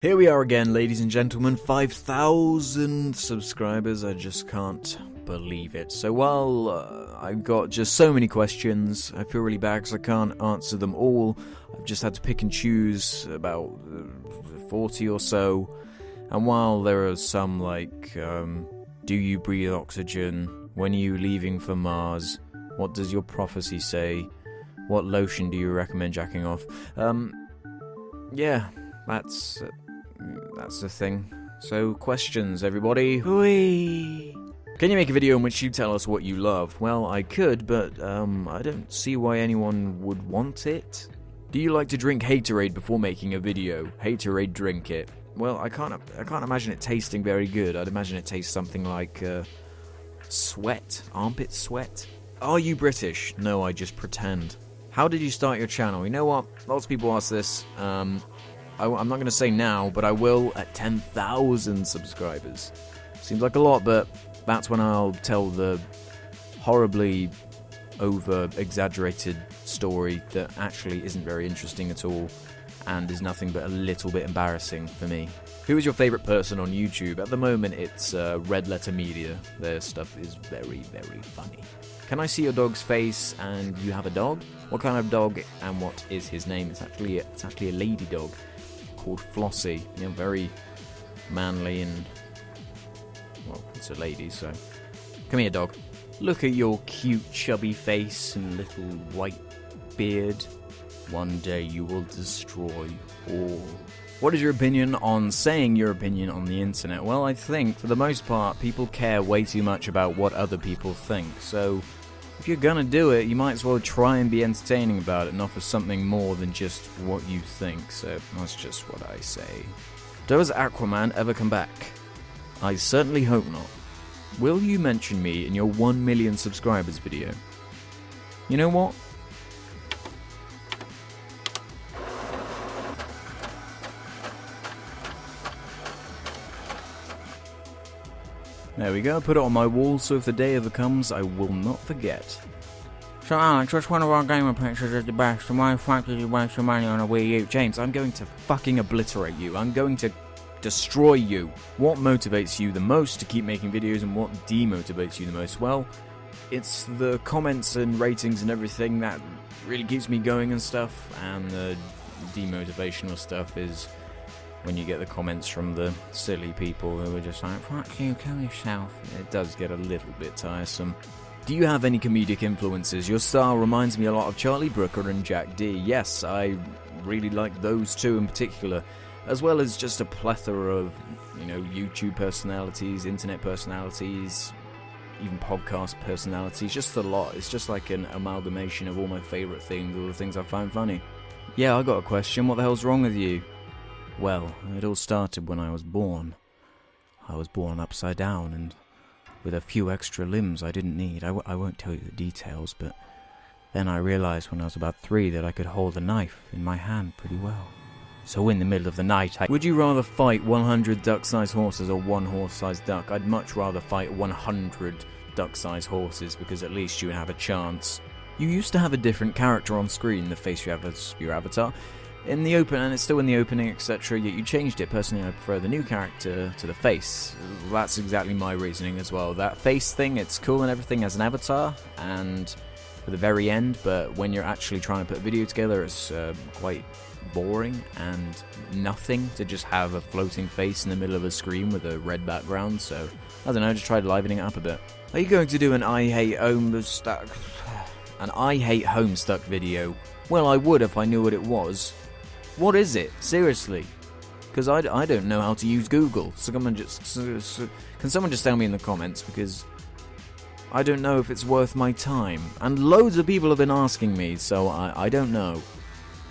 Here we are again, ladies and gentlemen, 5,000 subscribers. I just can't believe it. So while I've got just so many questions, I feel really bad because I can't answer them all. I've just had to pick and choose about 40 or so. And while there are some like, do you breathe oxygen? When are you leaving for Mars? What does your prophecy say? What lotion do you recommend jacking off? Yeah, that's the thing. So, questions, everybody. Whee! Can you make a video in which you tell us what you love? Well, I could, but I don't see why anyone would want it. Do you like to drink Haterade before making a video? Haterade, drink it. Well, I can't imagine it tasting very good. I'd imagine it tastes something like sweat, armpit sweat. Are you British? No, I just pretend. How did you start your channel? You know what? Lots of people ask this. I'm not going to say now, but I will at 10,000 subscribers. Seems like a lot, but that's when I'll tell the horribly over-exaggerated story that actually isn't very interesting at all and is nothing but a little bit embarrassing for me. Who is your favourite person on YouTube? At the moment, it's Red Letter Media. Their stuff is very, very funny. Can I see your dog's face and you have a dog? What kind of dog and what is his name? It's actually a lady dog called Flossie. You know, very manly and, well, it's a lady, so. Come here, dog. Look at your cute chubby face and little white beard. One day you will destroy all. What is your opinion on saying your opinion on the internet? Well, I think, for the most part, people care way too much about what other people think, so if you're gonna do it, you might as well try and be entertaining about it and offer something more than just what you think, so that's just what I say. Does Aquaman ever come back? I certainly hope not. Will you mention me in your 1 million subscribers video? You know what? There we go, put it on my wall so if the day ever comes, I will not forget. So Alex, which one of our gamer pictures is the best, and why the fuck did you waste your money on a Wii U? James, I'm going to fucking obliterate you. I'm going to destroy you. What motivates you the most to keep making videos, and what demotivates you the most? Well, it's the comments and ratings and everything that really keeps me going and stuff, and the demotivational stuff is when you get the comments from the silly people who are just like, fuck you, kill yourself. It does get a little bit tiresome. Do you have any comedic influences? Your style reminds me a lot of Charlie Brooker and Jack D. Yes, I really like those two in particular, as well as just a plethora of, you know, YouTube personalities, internet personalities, even podcast personalities, just a lot. It's just like an amalgamation of all my favourite things, all the things I find funny. Yeah, I got a question. What the hell's wrong with you? Well, it all started when I was born. I was born upside down and with a few extra limbs I didn't need. I won't tell you the details, but then I realized when I was about 3 that I could hold a knife in my hand pretty well. So in the middle of the night, Would you rather fight 100 duck-sized horses or 1 horse-sized duck? I'd much rather fight 100 duck-sized horses because at least you would have a chance. You used to have a different character on screen, the face you have as your avatar. In the open, and it's still in the opening, etc., yet you changed it. Personally, I prefer the new character to the face. That's exactly my reasoning as well. That face thing, it's cool and everything as an avatar, and for the very end, but when you're actually trying to put a video together, it's quite boring and nothing to just have a floating face in the middle of a screen with a red background, so, I don't know, just tried livening it up a bit. Are you going to do an I Hate Homestuck video? Well, I would if I knew what it was. What is it? Seriously? Because I don't know how to use Google. So can someone just tell me in the comments, because I don't know if it's worth my time. And loads of people have been asking me, so I don't know.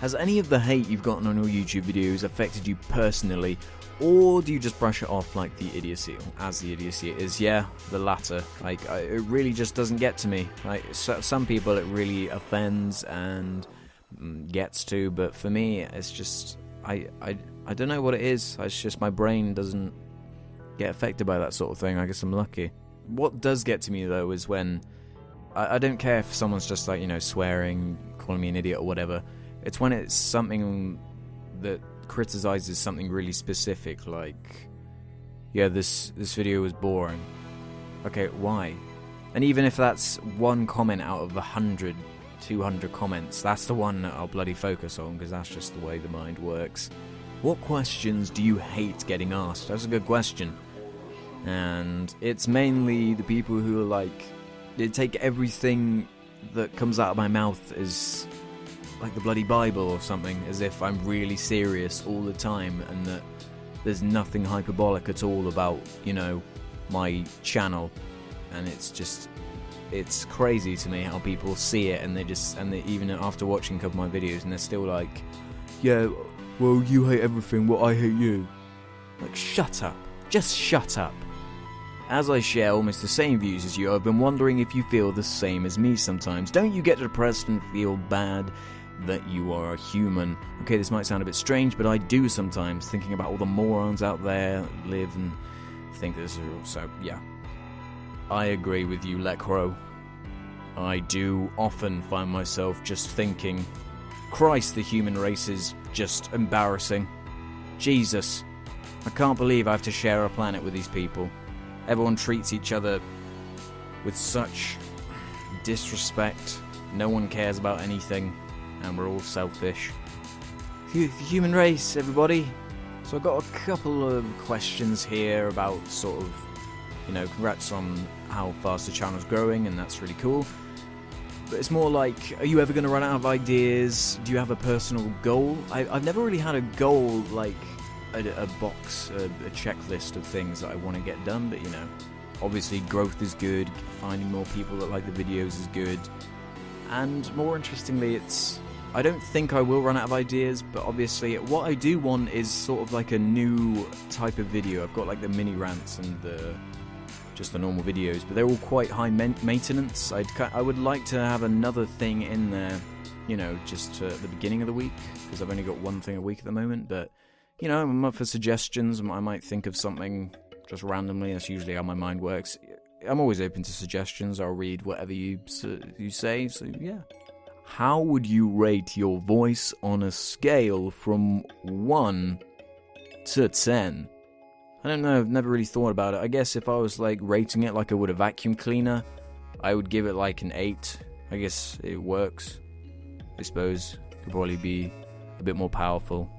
Has any of the hate you've gotten on your YouTube videos affected you personally, or do you just brush it off like the idiocy, as the idiocy is? Yeah, the latter. Like, it really just doesn't get to me. Like, some people it really offends and gets to, but for me it's just I don't know what it is. It's just my brain doesn't get affected by that sort of thing. I guess I'm lucky. What does get to me though is when I don't care if someone's just like, you know, swearing, calling me an idiot or whatever. It's when it's something that criticizes something really specific, like, yeah, this video was boring. Okay, why? And even if that's one comment out of 100, 200 comments, that's the one that I'll bloody focus on, because that's just the way the mind works. What questions do you hate getting asked? That's a good question. And it's mainly the people who are like, they take everything that comes out of my mouth as like the bloody Bible or something, as if I'm really serious all the time, and that there's nothing hyperbolic at all about, you know, my channel. And it's crazy to me how people see it, and they even after watching a couple of my videos, and they're still like, yeah, well, you hate everything, well, I hate you. Like, shut up. Just shut up. As I share almost the same views as you, I've been wondering if you feel the same as me sometimes. Don't you get depressed and feel bad that you are a human? Okay, this might sound a bit strange, but I do sometimes, thinking about all the morons out there that live and think this is real. So, yeah. I agree with you, Lecro. I do often find myself just thinking, Christ, the human race is just embarrassing. Jesus, I can't believe I have to share a planet with these people. Everyone treats each other with such disrespect. No one cares about anything, and we're all selfish. The human race, everybody. So I've got a couple of questions here about sort of, you know, congrats on how fast the channel's growing, and that's really cool. But it's more like, are you ever going to run out of ideas? Do you have a personal goal? I've never really had a goal, like a box, a checklist of things that I want to get done, but, you know, obviously growth is good, finding more people that like the videos is good, and more interestingly, I don't think I will run out of ideas, but obviously what I do want is sort of like a new type of video. I've got like the mini rants and just the normal videos, but they're all quite high maintenance. I would like to have another thing in there, you know, just at the beginning of the week, because I've only got one thing a week at the moment, but, you know, I'm up for suggestions. I might think of something just randomly. That's usually how my mind works. I'm always open to suggestions. I'll read whatever you say, so yeah. How would you rate your voice on a scale from 1 to 10? I don't know, I've never really thought about it. I guess if I was like rating it like I would a vacuum cleaner, I would give it like an 8. I guess it works. I suppose could probably be a bit more powerful.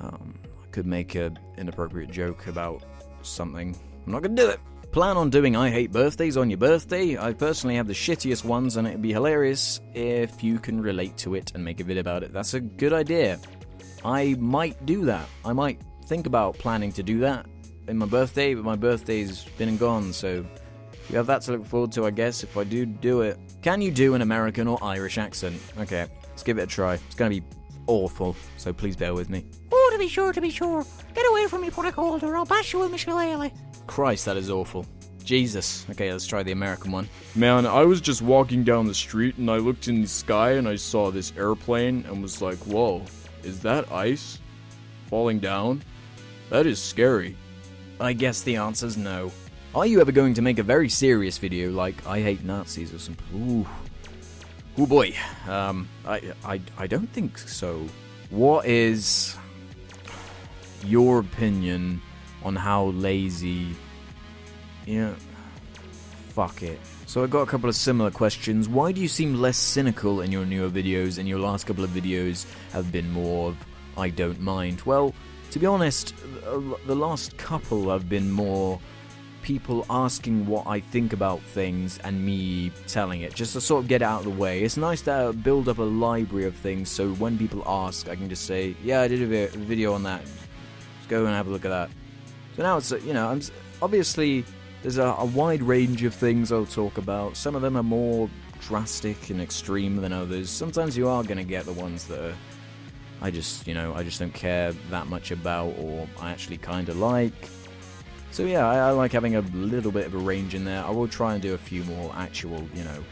I could make an inappropriate joke about something. I'm not gonna do it. Plan on doing I hate birthdays on your birthday. I personally have the shittiest ones, and it'd be hilarious if you can relate to it and make a video about it. That's a good idea. I might do that. I might think about planning to do that in my birthday, but my birthday's been and gone, so you have that to look forward to, I guess, if I do it. Can you do an American or Irish accent? Okay, let's give it a try. It's gonna be awful, so please bear with me. Oh, to be sure. Get away from me, Polycold, or I'll bash you with my shillelagh. Christ, that is awful. Jesus. Okay, let's try the American one. Man, I was just walking down the street and I looked in the sky and I saw this airplane and was like, whoa, is that ice falling down? That is scary. I guess the answer's no. Are you ever going to make a very serious video like I hate Nazis or something? Ooh boy. I don't think so. What is your opinion on how lazy... Yeah, fuck it. So I got a couple of similar questions. Why do you seem less cynical in your newer videos, and your last couple of videos have been more of I don't mind? Well, to be honest, the last couple have been more people asking what I think about things and me telling it, just to sort of get it out of the way. It's nice to build up a library of things, so when people ask, I can just say, yeah, I did a video on that. Let's go and have a look at that. So now it's, you know, obviously there's a wide range of things I'll talk about. Some of them are more drastic and extreme than others. Sometimes you are going to get the ones that are, I just don't care that much about, or I actually kind of like. So yeah, I like having a little bit of a range in there. I will try and do a few more actual, you know,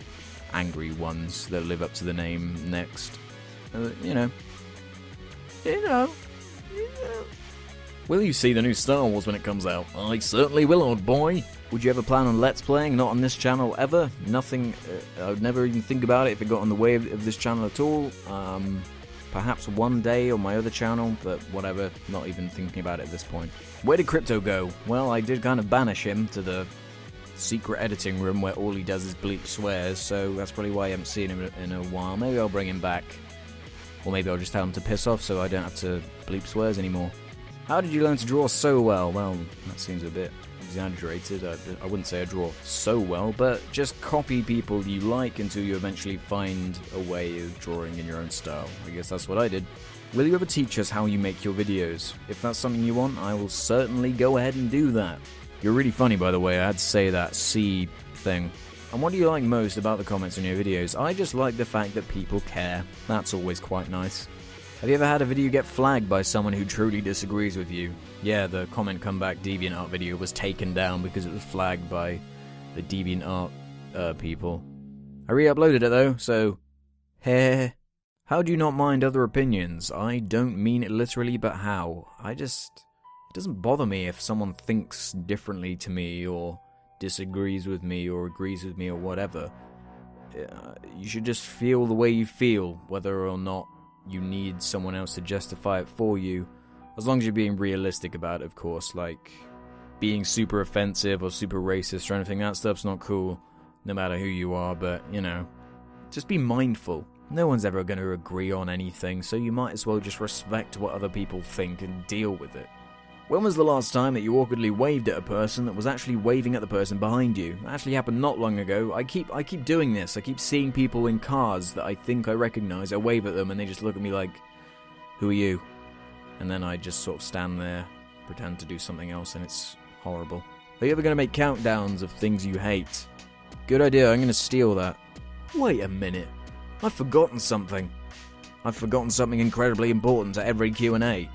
angry ones that live up to the name next. You know. Will you see the new Star Wars when it comes out? I certainly will, old boy. Would you ever plan on Let's Playing? Not on this channel, ever. Nothing. I would never even think about it if it got in the way of this channel at all. perhaps one day on my other channel, but whatever, not even thinking about it at this point. Where did Crypto go? Well, I did kind of banish him to the secret editing room where all he does is bleep swears, so that's probably why I haven't seen him in a while. Maybe I'll bring him back. Or maybe I'll just tell him to piss off so I don't have to bleep swears anymore. How did you learn to draw so well? Well, that seems a bit exaggerated. I wouldn't say I draw so well, but just copy people you like until you eventually find a way of drawing in your own style. I guess that's what I did. Will you ever teach us how you make your videos? If that's something you want, I will certainly go ahead and do that. You're really funny, by the way. I had to say that C thing. And what do you like most about the comments on your videos? I just like the fact that people care. That's always quite nice. Have you ever had a video get flagged by someone who truly disagrees with you? Yeah, the comment comeback DeviantArt video was taken down because it was flagged by the DeviantArt people. I re-uploaded it though, so heh. How do you not mind other opinions? I don't mean it literally, but how? It doesn't bother me if someone thinks differently to me, or disagrees with me, or agrees with me, or whatever. You should just feel the way you feel, whether or not you need someone else to justify it for you. As long as you're being realistic about it, of course. Like, being super offensive or super racist or anything, that stuff's not cool, no matter who you are, but, you know, just be mindful. No one's ever going to agree on anything, so you might as well just respect what other people think and deal with it. When was the last time that you awkwardly waved at a person that was actually waving at the person behind you? That actually happened not long ago. I keep doing this. I keep seeing people in cars that I think I recognize. I wave at them and they just look at me like, who are you? And then I just sort of stand there, pretend to do something else, and it's horrible. Are you ever going to make countdowns of things you hate? Good idea, I'm going to steal that. Wait a minute. I've forgotten something. I've forgotten something incredibly important to every Q&A.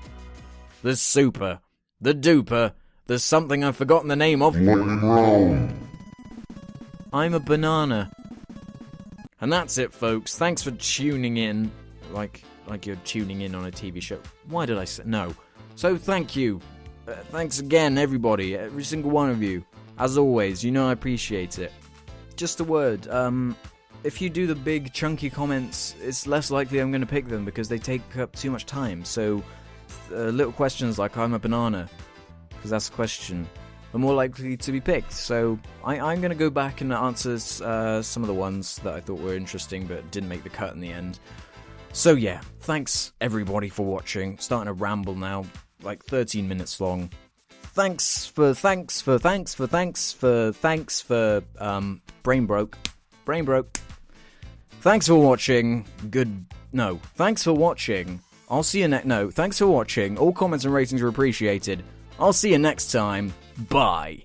The super, the duper, there's something I've forgotten the name of. I'm a banana. And that's it, folks. Thanks for tuning in. Like you're tuning in on a TV show. Why did I say no? So thank you. Thanks again, everybody. Every single one of you. As always, you know I appreciate it. Just a word. If you do the big chunky comments, it's less likely I'm going to pick them because they take up too much time. So little questions like I'm a banana, because that's a question, are more likely to be picked. So I'm going to go back and answer some of the ones that I thought were interesting but didn't make the cut in the end. So yeah, thanks everybody for watching. Starting to ramble now, like 13 minutes long. Thanks for brain broke. Thanks for watching. Thanks for watching. I'll see you thanks for watching. All comments and ratings are appreciated. I'll see you next time. Bye.